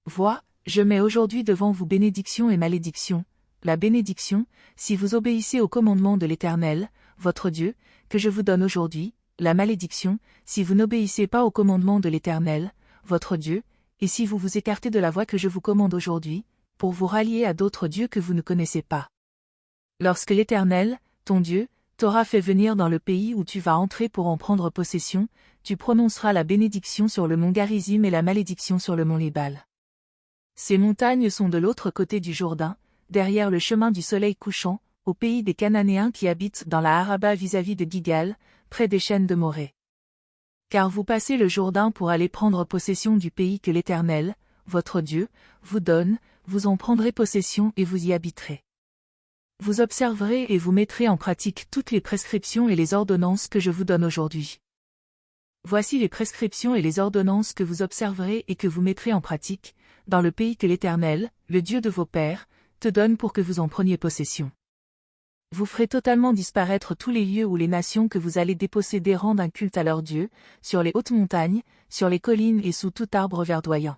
Vois, je mets aujourd'hui devant vous bénédiction et malédiction. La bénédiction, si vous obéissez au commandement de l'Éternel, votre Dieu, que je vous donne aujourd'hui, la malédiction, si vous n'obéissez pas au commandement de l'Éternel, votre Dieu, et si vous vous écartez de la voie que je vous commande aujourd'hui, pour vous rallier à d'autres dieux que vous ne connaissez pas. Lorsque l'Éternel, ton Dieu, t'aura fait venir dans le pays où tu vas entrer pour en prendre possession, tu prononceras la bénédiction sur le mont Garizim et la malédiction sur le mont Lébal. Ces montagnes sont de l'autre côté du Jourdain, derrière le chemin du soleil couchant, au pays des Cananéens qui habitent dans la Araba vis-à-vis de Gigal, près des chênes de Morée. Car vous passez le Jourdain pour aller prendre possession du pays que l'Éternel, votre Dieu, vous donne, vous en prendrez possession et vous y habiterez. Vous observerez et vous mettrez en pratique toutes les prescriptions et les ordonnances que je vous donne aujourd'hui. Voici les prescriptions et les ordonnances que vous observerez et que vous mettrez en pratique, dans le pays que l'Éternel, le Dieu de vos pères, te donne pour que vous en preniez possession. Vous ferez totalement disparaître tous les lieux où les nations que vous allez déposséder rendent un culte à leur Dieu, sur les hautes montagnes, sur les collines et sous tout arbre verdoyant.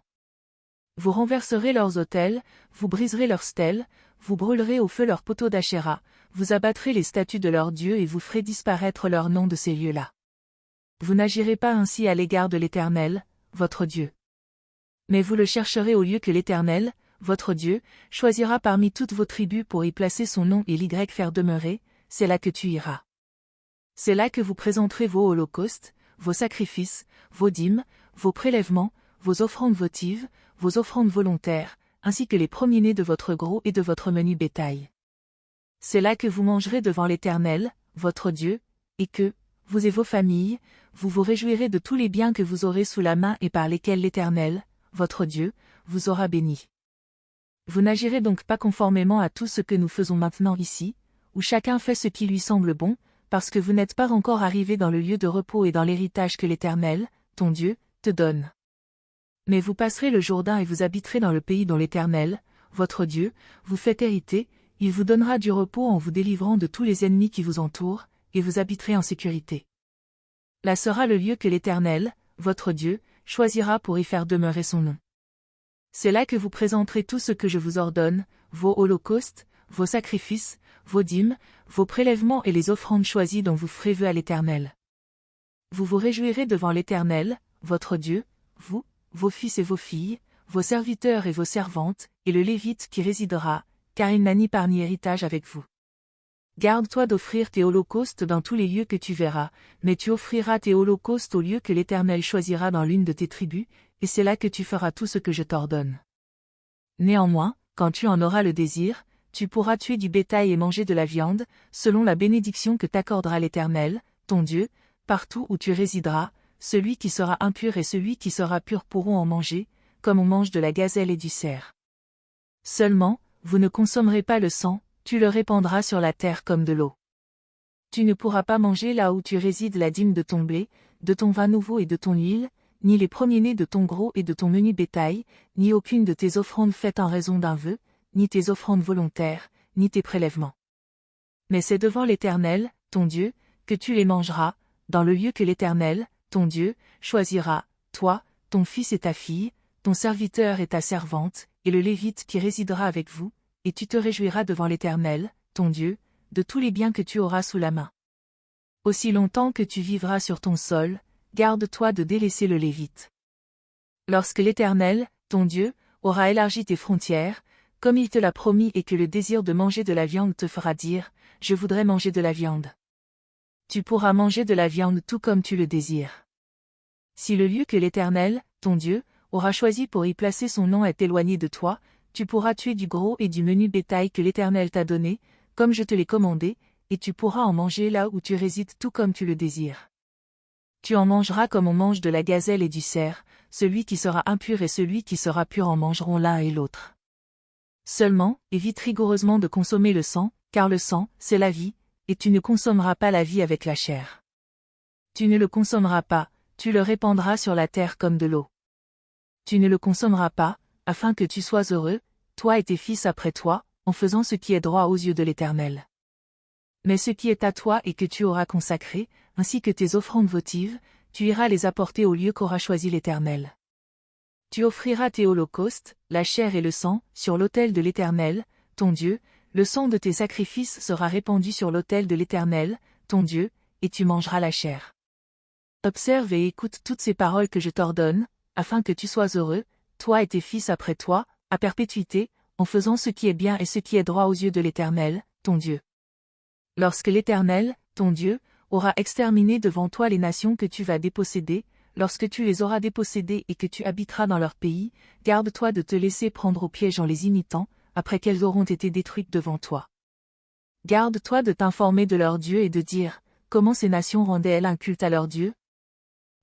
Vous renverserez leurs autels, vous briserez leurs stèles, vous brûlerez au feu leurs poteaux d'Achéra, vous abattrez les statues de leurs dieux et vous ferez disparaître leur nom de ces lieux-là. Vous n'agirez pas ainsi à l'égard de l'Éternel, votre Dieu. Mais vous le chercherez au lieu que l'Éternel, votre Dieu, choisira parmi toutes vos tribus pour y placer son nom et l'y faire demeurer, c'est là que tu iras. C'est là que vous présenterez vos holocaustes, vos sacrifices, vos dîmes, vos prélèvements, vos offrandes votives, vos offrandes volontaires, ainsi que les premiers-nés de votre gros et de votre menu bétail. C'est là que vous mangerez devant l'Éternel, votre Dieu, et que, vous et vos familles, vous vous réjouirez de tous les biens que vous aurez sous la main et par lesquels l'Éternel, votre Dieu, vous aura béni. Vous n'agirez donc pas conformément à tout ce que nous faisons maintenant ici, où chacun fait ce qui lui semble bon, parce que vous n'êtes pas encore arrivés dans le lieu de repos et dans l'héritage que l'Éternel, ton Dieu, te donne. Mais vous passerez le Jourdain et vous habiterez dans le pays dont l'Éternel, votre Dieu, vous fait hériter, il vous donnera du repos en vous délivrant de tous les ennemis qui vous entourent, et vous habiterez en sécurité. Là sera le lieu que l'Éternel, votre Dieu, choisira pour y faire demeurer son nom. C'est là que vous présenterez tout ce que je vous ordonne, vos holocaustes, vos sacrifices, vos dîmes, vos prélèvements et les offrandes choisies dont vous ferez vœu à l'Éternel. Vous vous réjouirez devant l'Éternel, votre Dieu, vous, vos fils et vos filles, vos serviteurs et vos servantes, et le Lévite qui résidera, car il n'a ni part ni héritage avec vous. Garde-toi d'offrir tes holocaustes dans tous les lieux que tu verras, mais tu offriras tes holocaustes au lieu que l'Éternel choisira dans l'une de tes tribus, et c'est là que tu feras tout ce que je t'ordonne. Néanmoins, quand tu en auras le désir, tu pourras tuer du bétail et manger de la viande, selon la bénédiction que t'accordera l'Éternel, ton Dieu, partout où tu résideras, celui qui sera impur et celui qui sera pur pourront en manger, comme on mange de la gazelle et du cerf. Seulement, vous ne consommerez pas le sang, tu le répandras sur la terre comme de l'eau. Tu ne pourras pas manger là où tu résides la dîme de ton blé, de ton vin nouveau et de ton huile, ni les premiers-nés de ton gros et de ton menu bétail, ni aucune de tes offrandes faites en raison d'un vœu, ni tes offrandes volontaires, ni tes prélèvements. Mais c'est devant l'Éternel, ton Dieu, que tu les mangeras, dans le lieu que l'Éternel, ton Dieu, choisira, toi, ton fils et ta fille, ton serviteur et ta servante, et le Lévite qui résidera avec vous, et tu te réjouiras devant l'Éternel, ton Dieu, de tous les biens que tu auras sous la main. Aussi longtemps que tu vivras sur ton sol, garde-toi de délaisser le Lévite. Lorsque l'Éternel, ton Dieu, aura élargi tes frontières, comme il te l'a promis et que le désir de manger de la viande te fera dire, je voudrais manger de la viande. Tu pourras manger de la viande tout comme tu le désires. Si le lieu que l'Éternel, ton Dieu, aura choisi pour y placer son nom est éloigné de toi, tu pourras tuer du gros et du menu bétail que l'Éternel t'a donné, comme je te l'ai commandé, et tu pourras en manger là où tu résides tout comme tu le désires. Tu en mangeras comme on mange de la gazelle et du cerf, celui qui sera impur et celui qui sera pur en mangeront l'un et l'autre. Seulement, évite rigoureusement de consommer le sang, car le sang, c'est la vie, et tu ne consommeras pas la vie avec la chair. Tu ne le consommeras pas, tu le répandras sur la terre comme de l'eau. Tu ne le consommeras pas, afin que tu sois heureux, toi et tes fils après toi, en faisant ce qui est droit aux yeux de l'Éternel. Mais ce qui est à toi et que tu auras consacré, ainsi que tes offrandes votives, tu iras les apporter au lieu qu'aura choisi l'Éternel. Tu offriras tes holocaustes, la chair et le sang, sur l'autel de l'Éternel, ton Dieu, le sang de tes sacrifices sera répandu sur l'autel de l'Éternel, ton Dieu, et tu mangeras la chair. Observe et écoute toutes ces paroles que je t'ordonne, afin que tu sois heureux, toi et tes fils après toi, à perpétuité, en faisant ce qui est bien et ce qui est droit aux yeux de l'Éternel, ton Dieu. Lorsque l'Éternel, ton Dieu, aura exterminé devant toi les nations que tu vas déposséder, lorsque tu les auras dépossédées et que tu habiteras dans leur pays, garde-toi de te laisser prendre au piège en les imitant, après qu'elles auront été détruites devant toi. Garde-toi de t'informer de leur Dieu et de dire, comment ces nations rendaient-elles un culte à leur Dieu?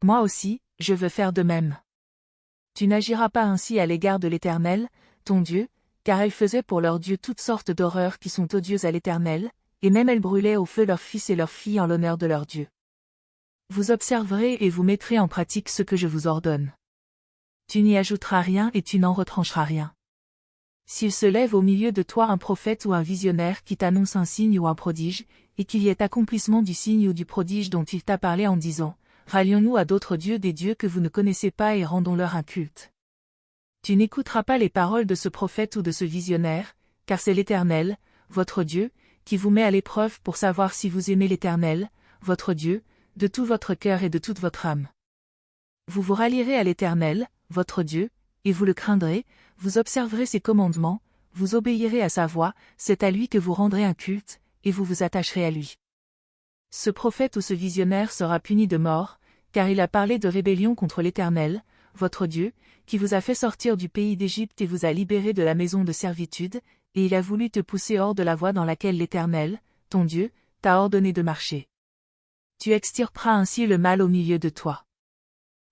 Moi aussi, je veux faire de même. Tu n'agiras pas ainsi à l'égard de l'Éternel, ton Dieu, car elles faisaient pour leur Dieu toutes sortes d'horreurs qui sont odieuses à l'Éternel, et même elles brûlaient au feu leurs fils et leurs filles en l'honneur de leur Dieu. Vous observerez et vous mettrez en pratique ce que je vous ordonne. Tu n'y ajouteras rien et tu n'en retrancheras rien. S'il se lève au milieu de toi un prophète ou un visionnaire qui t'annonce un signe ou un prodige, et qu'il y ait accomplissement du signe ou du prodige dont il t'a parlé en disant, rallions-nous à d'autres dieux, des dieux que vous ne connaissez pas et rendons-leur un culte. Tu n'écouteras pas les paroles de ce prophète ou de ce visionnaire, car c'est l'Éternel, votre Dieu, qui vous met à l'épreuve pour savoir si vous aimez l'Éternel, votre Dieu, de tout votre cœur et de toute votre âme. Vous vous rallierez à l'Éternel, votre Dieu, et vous le craindrez, vous observerez ses commandements, vous obéirez à sa voix, c'est à lui que vous rendrez un culte, et vous vous attacherez à lui. Ce prophète ou ce visionnaire sera puni de mort, car il a parlé de rébellion contre l'Éternel, votre Dieu, qui vous a fait sortir du pays d'Égypte et vous a libéré de la maison de servitude, et il a voulu te pousser hors de la voie dans laquelle l'Éternel, ton Dieu, t'a ordonné de marcher. Tu extirperas ainsi le mal au milieu de toi.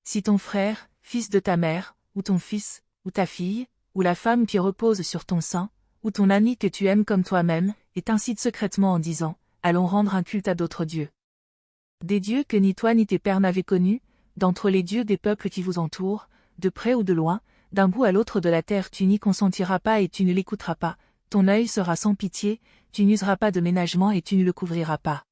Si ton frère, fils de ta mère, ou ton fils, ou ta fille, ou la femme qui repose sur ton sein, ou ton ami que tu aimes comme toi-même, et t'incite secrètement en disant, allons rendre un culte à d'autres dieux. Des dieux que ni toi ni tes pères n'avaient connus, d'entre les dieux des peuples qui vous entourent, de près ou de loin, d'un bout à l'autre de la terre tu n'y consentiras pas et tu ne l'écouteras pas, ton œil sera sans pitié, tu n'useras pas de ménagement et tu ne le couvriras pas.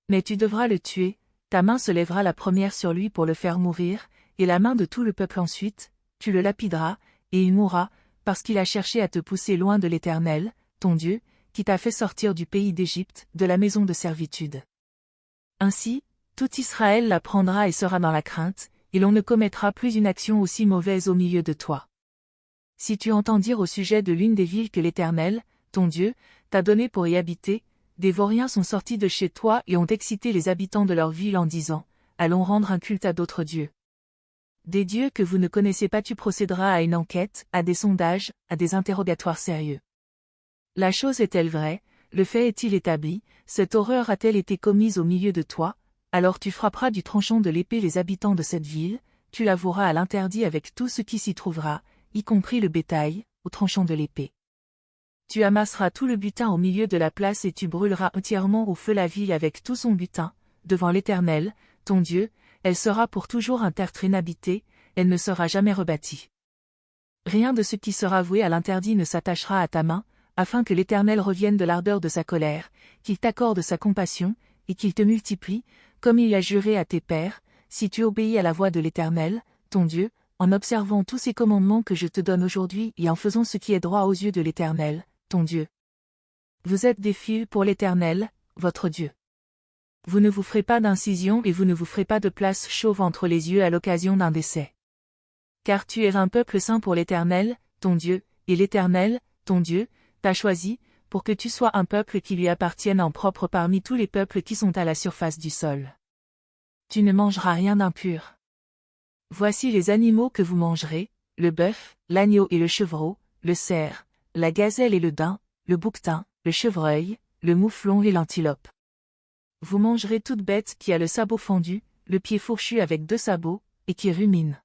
Mais tu devras le tuer, ta main se lèvera la première sur lui pour le faire mourir, et la main de tout le peuple ensuite, tu le lapideras, et il mourra, parce qu'il a cherché à te pousser loin de l'Éternel, ton Dieu, qui t'a fait sortir du pays d'Égypte, de la maison de servitude. Ainsi, tout Israël l'apprendra et sera dans la crainte, et l'on ne commettra plus une action aussi mauvaise au milieu de toi. Si tu entends dire au sujet de l'une des villes que l'Éternel, ton Dieu, t'a donné pour y habiter, des vauriens sont sortis de chez toi et ont excité les habitants de leur ville en disant, allons rendre un culte à d'autres dieux. Des dieux que vous ne connaissez pas, tu procéderas à une enquête, à des sondages, à des interrogatoires sérieux. La chose est-elle vraie, le fait est-il établi, cette horreur a-t-elle été commise au milieu de toi, alors tu frapperas du tranchant de l'épée les habitants de cette ville, tu l'avoueras à l'interdit avec tout ce qui s'y trouvera, y compris le bétail, au tranchant de l'épée. Tu amasseras tout le butin au milieu de la place et tu brûleras entièrement au feu la ville avec tout son butin, devant l'Éternel, ton Dieu, elle sera pour toujours un tertre inhabité, elle ne sera jamais rebâtie. Rien de ce qui sera voué à l'interdit ne s'attachera à ta main, afin que l'Éternel revienne de l'ardeur de sa colère, qu'il t'accorde sa compassion, et qu'il te multiplie, comme il a juré à tes pères, si tu obéis à la voix de l'Éternel, ton Dieu, en observant tous ces commandements que je te donne aujourd'hui et en faisant ce qui est droit aux yeux de l'Éternel, ton Dieu. Vous êtes des fils pour l'Éternel, votre Dieu. Vous ne vous ferez pas d'incision et vous ne vous ferez pas de place chauve entre les yeux à l'occasion d'un décès. Car tu es un peuple saint pour l'Éternel, ton Dieu, et l'Éternel, ton Dieu, t'a choisi, pour que tu sois un peuple qui lui appartienne en propre parmi tous les peuples qui sont à la surface du sol. Tu ne mangeras rien d'impur. Voici les animaux que vous mangerez, le bœuf, l'agneau et le chevreau, le cerf, la gazelle et le daim, le bouquetin, le chevreuil, le mouflon et l'antilope. Vous mangerez toute bête qui a le sabot fendu, le pied fourchu avec 2 sabots, et qui rumine.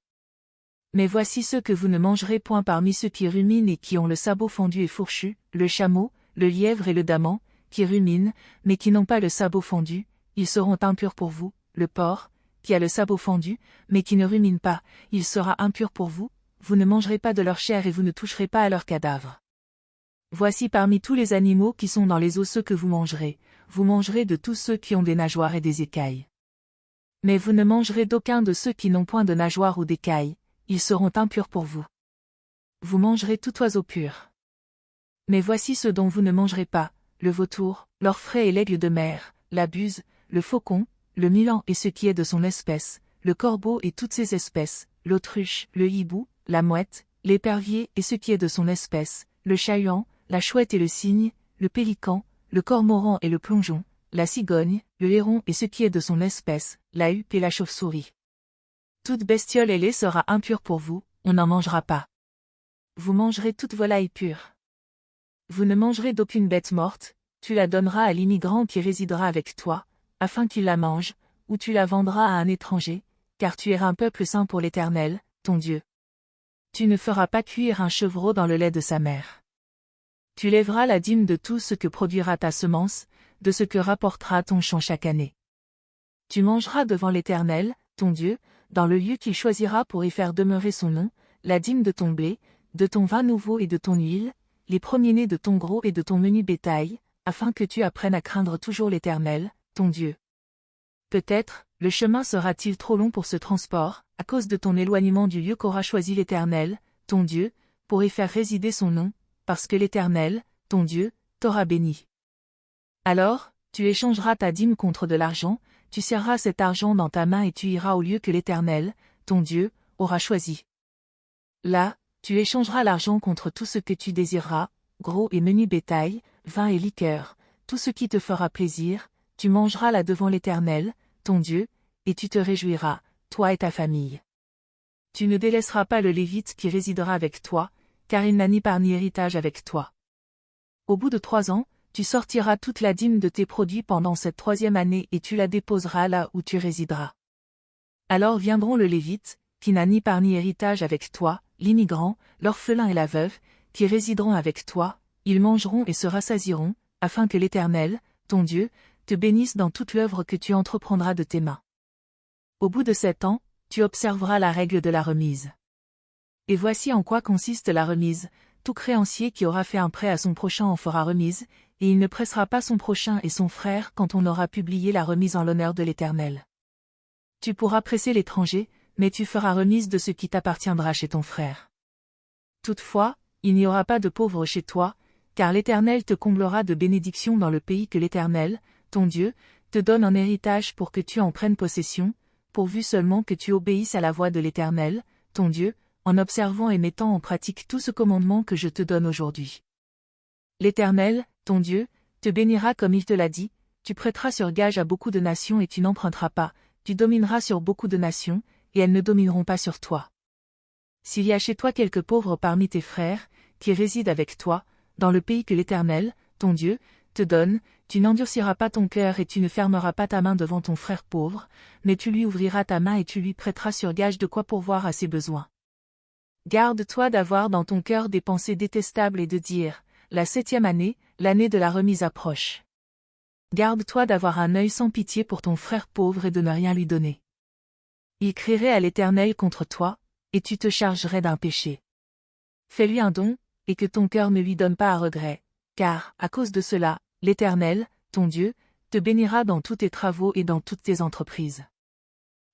Mais voici ceux que vous ne mangerez point parmi ceux qui ruminent et qui ont le sabot fendu et fourchu, le chameau, le lièvre et le daman, qui ruminent, mais qui n'ont pas le sabot fendu, ils seront impurs pour vous, le porc, qui a le sabot fendu, mais qui ne rumine pas, il sera impur pour vous, vous ne mangerez pas de leur chair et vous ne toucherez pas à leurs cadavres. Voici parmi tous les animaux qui sont dans les eaux ceux que vous mangerez de tous ceux qui ont des nageoires et des écailles. Mais vous ne mangerez d'aucun de ceux qui n'ont point de nageoires ou d'écailles, ils seront impurs pour vous. Vous mangerez tout oiseau pur. Mais voici ce dont vous ne mangerez pas, le vautour, l'orfraie et l'aigle de mer, la buse, le faucon, le milan et ce qui est de son espèce, le corbeau et toutes ses espèces, l'autruche, le hibou, la mouette, l'épervier et ce qui est de son espèce, le chat-huant, la chouette et le cygne, le pélican, le cormoran et le plongeon, la cigogne, le héron et ce qui est de son espèce, la huppe et la chauve-souris. Toute bestiole ailée sera impure pour vous, on n'en mangera pas. Vous mangerez toute volaille pure. Vous ne mangerez d'aucune bête morte, tu la donneras à l'immigrant qui résidera avec toi, afin qu'il la mange, ou tu la vendras à un étranger, car tu es un peuple saint pour l'Éternel, ton Dieu. Tu ne feras pas cuire un chevreau dans le lait de sa mère. Tu lèveras la dîme de tout ce que produira ta semence, de ce que rapportera ton champ chaque année. Tu mangeras devant l'Éternel, ton Dieu, dans le lieu qu'il choisira pour y faire demeurer son nom, la dîme de ton blé, de ton vin nouveau et de ton huile, les premiers-nés de ton gros et de ton menu bétail, afin que tu apprennes à craindre toujours l'Éternel, ton Dieu. Peut-être, le chemin sera-t-il trop long pour ce transport, à cause de ton éloignement du lieu qu'aura choisi l'Éternel, ton Dieu, pour y faire résider son nom, parce que l'Éternel, ton Dieu, t'aura béni. Alors, tu échangeras ta dîme contre de l'argent, tu serras cet argent dans ta main et tu iras au lieu que l'Éternel, ton Dieu, aura choisi. Là, tu échangeras l'argent contre tout ce que tu désireras, gros et menu bétail, vin et liqueur, tout ce qui te fera plaisir, tu mangeras là devant l'Éternel, ton Dieu, et tu te réjouiras, toi et ta famille. Tu ne délaisseras pas le Lévite qui résidera avec toi, car il n'a ni part ni héritage avec toi. Au bout de 3 ans, tu sortiras toute la dîme de tes produits pendant cette 3e année et tu la déposeras là où tu résideras. Alors viendront le Lévite, qui n'a ni part ni héritage avec toi, l'immigrant, l'orphelin et la veuve, qui résideront avec toi, ils mangeront et se rassasieront, afin que l'Éternel, ton Dieu, te bénisse dans toute l'œuvre que tu entreprendras de tes mains. Au bout de 7 ans, tu observeras la règle de la remise. Et voici en quoi consiste la remise. Tout créancier qui aura fait un prêt à son prochain en fera remise, et il ne pressera pas son prochain et son frère quand on aura publié la remise en l'honneur de l'Éternel. Tu pourras presser l'étranger, mais tu feras remise de ce qui t'appartiendra chez ton frère. Toutefois, il n'y aura pas de pauvres chez toi, car l'Éternel te comblera de bénédictions dans le pays que l'Éternel, ton Dieu, te donne en héritage pour que tu en prennes possession, pourvu seulement que tu obéisses à la voix de l'Éternel, ton Dieu, en observant et mettant en pratique tout ce commandement que je te donne aujourd'hui. L'Éternel, ton Dieu, te bénira comme il te l'a dit, tu prêteras sur gage à beaucoup de nations et tu n'emprunteras pas, tu domineras sur beaucoup de nations, et elles ne domineront pas sur toi. S'il y a chez toi quelques pauvres parmi tes frères, qui résident avec toi, dans le pays que l'Éternel, ton Dieu, te donne, tu n'endurciras pas ton cœur et tu ne fermeras pas ta main devant ton frère pauvre, mais tu lui ouvriras ta main et tu lui prêteras sur gage de quoi pourvoir à ses besoins. Garde-toi d'avoir dans ton cœur des pensées détestables et de dire, la 7e année, l'année de la remise approche. Garde-toi d'avoir un œil sans pitié pour ton frère pauvre et de ne rien lui donner. Il crierait à l'Éternel contre toi, et tu te chargerais d'un péché. Fais-lui un don, et que ton cœur ne lui donne pas à regret, car, à cause de cela, l'Éternel, ton Dieu, te bénira dans tous tes travaux et dans toutes tes entreprises.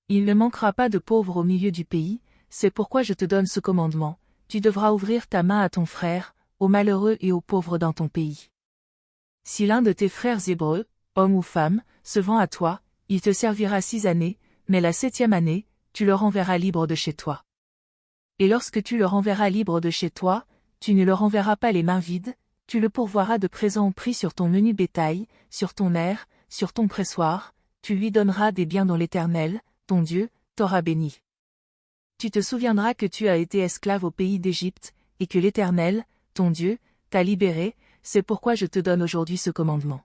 Il ne manquera pas de pauvres au milieu du pays, c'est pourquoi je te donne ce commandement, tu devras ouvrir ta main à ton frère, aux malheureux et aux pauvres dans ton pays. Si l'un de tes frères hébreux, homme ou femme, se vend à toi, il te servira 6 années, mais la 7e année, tu le renverras libre de chez toi. Et lorsque tu le renverras libre de chez toi, tu ne le renverras pas les mains vides, tu le pourvoiras de présents pris sur ton menu bétail, sur ton aire, sur ton pressoir, tu lui donneras des biens dont l'Éternel, ton Dieu, t'aura béni. Tu te souviendras que tu as été esclave au pays d'Égypte, et que l'Éternel, ton Dieu, t'a libéré, c'est pourquoi je te donne aujourd'hui ce commandement.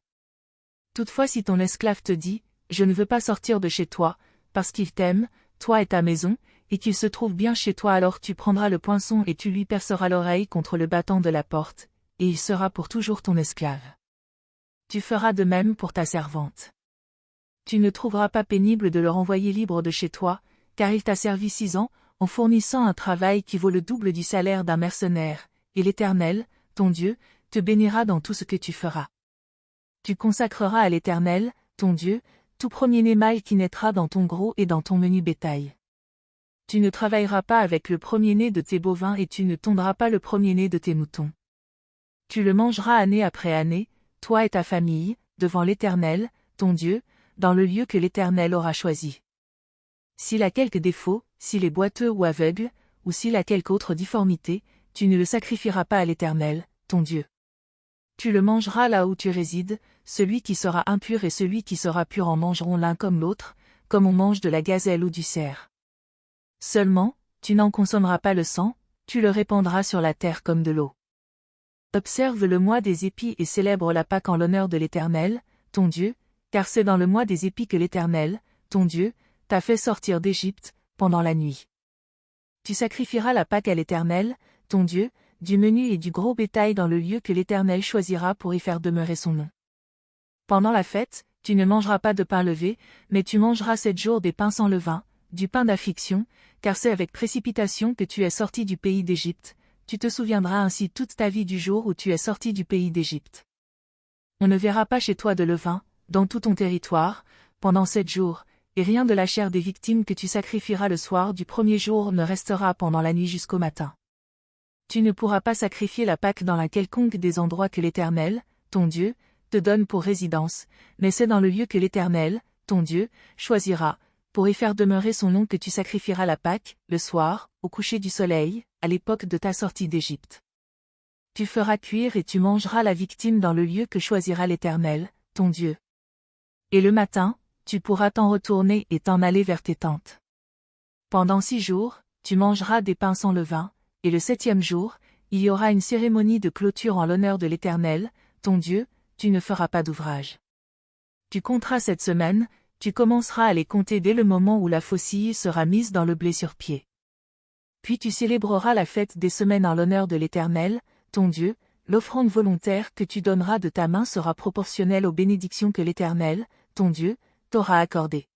Toutefois si ton esclave te dit, je ne veux pas sortir de chez toi, parce qu'il t'aime, toi et ta maison, et qu'il se trouve bien chez toi alors tu prendras le poinçon et tu lui perceras l'oreille contre le battant de la porte, et il sera pour toujours ton esclave. Tu feras de même pour ta servante. Tu ne trouveras pas pénible de le renvoyer libre de chez toi, car il t'a servi 6 ans, en fournissant un travail qui vaut le double du salaire d'un mercenaire, et l'Éternel, ton Dieu, te bénira dans tout ce que tu feras. Tu consacreras à l'Éternel, ton Dieu, tout premier-né mâle qui naîtra dans ton gros et dans ton menu bétail. Tu ne travailleras pas avec le premier-né de tes bovins et tu ne tondras pas le premier-né de tes moutons. Tu le mangeras année après année, toi et ta famille, devant l'Éternel, ton Dieu, dans le lieu que l'Éternel aura choisi. S'il a quelque défaut, s'il est boiteux ou aveugle, ou s'il a quelque autre difformité, tu ne le sacrifieras pas à l'Éternel, ton Dieu. Tu le mangeras là où tu résides, celui qui sera impur et celui qui sera pur en mangeront l'un comme l'autre, comme on mange de la gazelle ou du cerf. Seulement, tu n'en consommeras pas le sang, tu le répandras sur la terre comme de l'eau. Observe le mois des épis et célèbre la Pâque en l'honneur de l'Éternel, ton Dieu, car c'est dans le mois des épis que l'Éternel, ton Dieu, t'a fait sortir d'Égypte, pendant la nuit. Tu sacrifieras la Pâque à l'Éternel, ton Dieu, du menu et du gros bétail dans le lieu que l'Éternel choisira pour y faire demeurer son nom. Pendant la fête, tu ne mangeras pas de pain levé, mais tu mangeras 7 jours des pains sans levain, du pain d'affliction, car c'est avec précipitation que tu es sorti du pays d'Égypte. Tu te souviendras ainsi toute ta vie du jour où tu es sorti du pays d'Égypte. On ne verra pas chez toi de levain, dans tout ton territoire, pendant 7 jours, et rien de la chair des victimes que tu sacrifieras le soir du premier jour ne restera pendant la nuit jusqu'au matin. Tu ne pourras pas sacrifier la Pâque dans la quelconque des endroits que l'Éternel, ton Dieu, te donne pour résidence, mais c'est dans le lieu que l'Éternel, ton Dieu, choisira, pour y faire demeurer son nom que tu sacrifieras la Pâque, le soir, au coucher du soleil, à l'époque de ta sortie d'Égypte. Tu feras cuire et tu mangeras la victime dans le lieu que choisira l'Éternel, ton Dieu. Et le matin, tu pourras t'en retourner et t'en aller vers tes tentes. Pendant 6 jours, tu mangeras des pains sans levain, et le 7e jour, il y aura une cérémonie de clôture en l'honneur de l'Éternel, ton Dieu, tu ne feras pas d'ouvrage. Tu compteras cette semaine, tu commenceras à les compter dès le moment où la faucille sera mise dans le blé sur pied. Puis tu célébreras la fête des semaines en l'honneur de l'Éternel, ton Dieu, l'offrande volontaire que tu donneras de ta main sera proportionnelle aux bénédictions que l'Éternel, ton Dieu, t'aura accordées.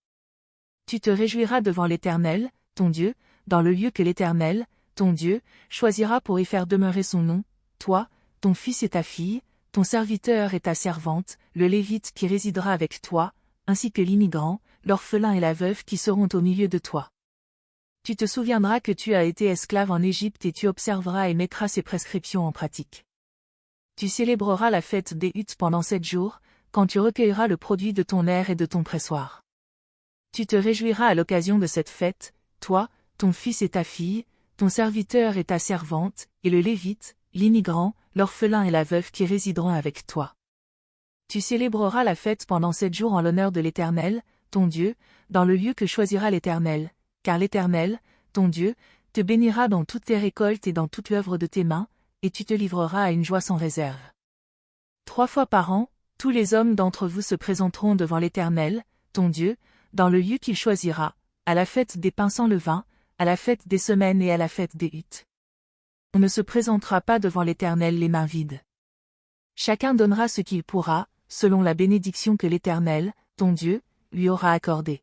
Tu te réjouiras devant l'Éternel, ton Dieu, dans le lieu que l'Éternel, ton Dieu, choisira pour y faire demeurer son nom, toi, ton fils et ta fille, ton serviteur et ta servante, le Lévite qui résidera avec toi, ainsi que l'immigrant, l'orphelin et la veuve qui seront au milieu de toi. Tu te souviendras que tu as été esclave en Égypte et tu observeras et mettras ces prescriptions en pratique. Tu célébreras la fête des huttes pendant 7 jours, quand tu recueilleras le produit de ton aire et de ton pressoir. Tu te réjouiras à l'occasion de cette fête, toi, ton fils et ta fille, ton serviteur et ta servante, et le Lévite, l'immigrant, l'orphelin et la veuve qui résideront avec toi. Tu célébreras la fête pendant 7 jours en l'honneur de l'Éternel, ton Dieu, dans le lieu que choisira l'Éternel, car l'Éternel, ton Dieu, te bénira dans toutes tes récoltes et dans toute l'œuvre de tes mains, et tu te livreras à une joie sans réserve. 3 fois par an, tous les hommes d'entre vous se présenteront devant l'Éternel, ton Dieu, dans le lieu qu'il choisira, à la fête des pains sans levain, à la fête des semaines et à la fête des huttes. On ne se présentera pas devant l'Éternel les mains vides. Chacun donnera ce qu'il pourra, selon la bénédiction que l'Éternel, ton Dieu, lui aura accordée.